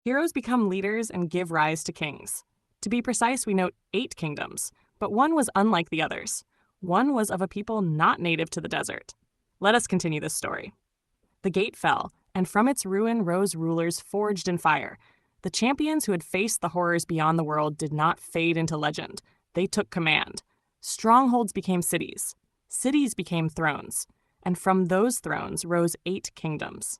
Heroes become leaders and give rise to kings. To be precise, we note 8 kingdoms, but one was unlike the others. One was of a people not native to the desert. Let us continue this story. The gate fell, and from its ruin rose rulers forged in fire. The champions who had faced the horrors beyond the world did not fade into legend. They took command. Strongholds became cities. Cities became thrones. And from those thrones rose 8 kingdoms.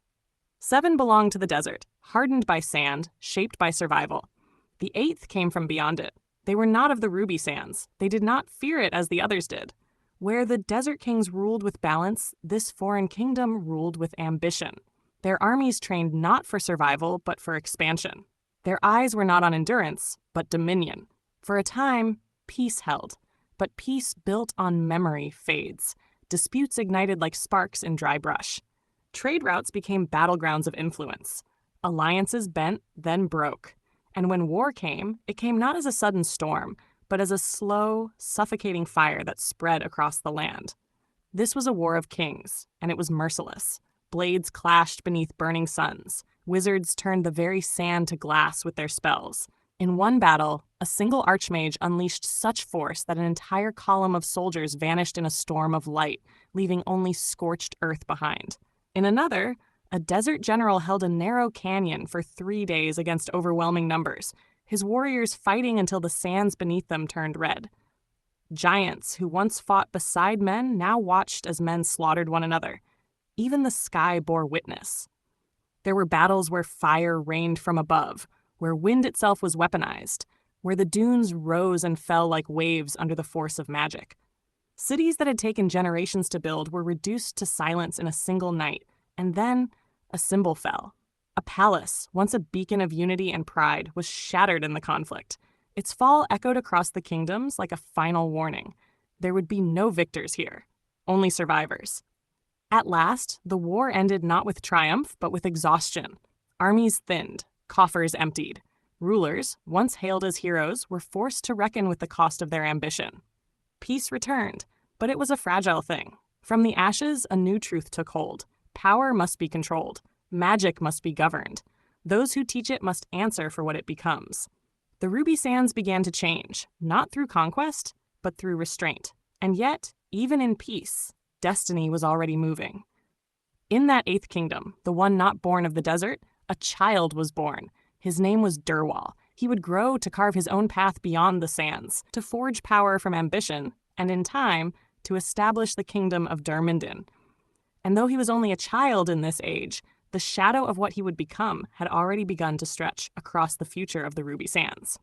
7 belonged to the desert, hardened by sand, shaped by survival. The 8th came from beyond it. They were not of the ruby sands. They did not fear it as the others did. Where the desert kings ruled with balance, this foreign kingdom ruled with ambition. Their armies trained not for survival, but for expansion. Their eyes were not on endurance, but dominion. For a time, peace held. But peace built on memory fades. Disputes ignited like sparks in dry brush. Trade routes became battlegrounds of influence. Alliances bent, then broke. And when war came, it came not as a sudden storm, but as a slow, suffocating fire that spread across the land. This was a war of kings, and it was merciless. Blades clashed beneath burning suns. Wizards turned the very sand to glass with their spells. In one battle, a single archmage unleashed such force that an entire column of soldiers vanished in a storm of light, leaving only scorched earth behind. In another, a desert general held a narrow canyon for 3 days against overwhelming numbers, his warriors fighting until the sands beneath them turned red. Giants who once fought beside men now watched as men slaughtered one another. Even the sky bore witness. There were battles where fire rained from above, where wind itself was weaponized, where the dunes rose and fell like waves under the force of magic. Cities that had taken generations to build were reduced to silence in a single night, and then a symbol fell. A palace, once a beacon of unity and pride, was shattered in the conflict. Its fall echoed across the kingdoms like a final warning. There would be no victors here, only survivors. At last, the war ended not with triumph, but with exhaustion. Armies thinned, coffers emptied. Rulers, once hailed as heroes, were forced to reckon with the cost of their ambition. Peace returned, but it was a fragile thing. From the ashes, a new truth took hold. Power must be controlled. Magic must be governed. Those who teach it must answer for what it becomes. The Ruby Sands began to change, not through conquest, but through restraint. And yet, even in peace, destiny was already moving. In that 8th kingdom, the one not born of the desert, a child was born. His name was Durwal. He would grow to carve his own path beyond the sands, to forge power from ambition, and in time, to establish the kingdom of Durmindin. And though he was only a child in this age, the shadow of what he would become had already begun to stretch across the future of the Ruby Sands.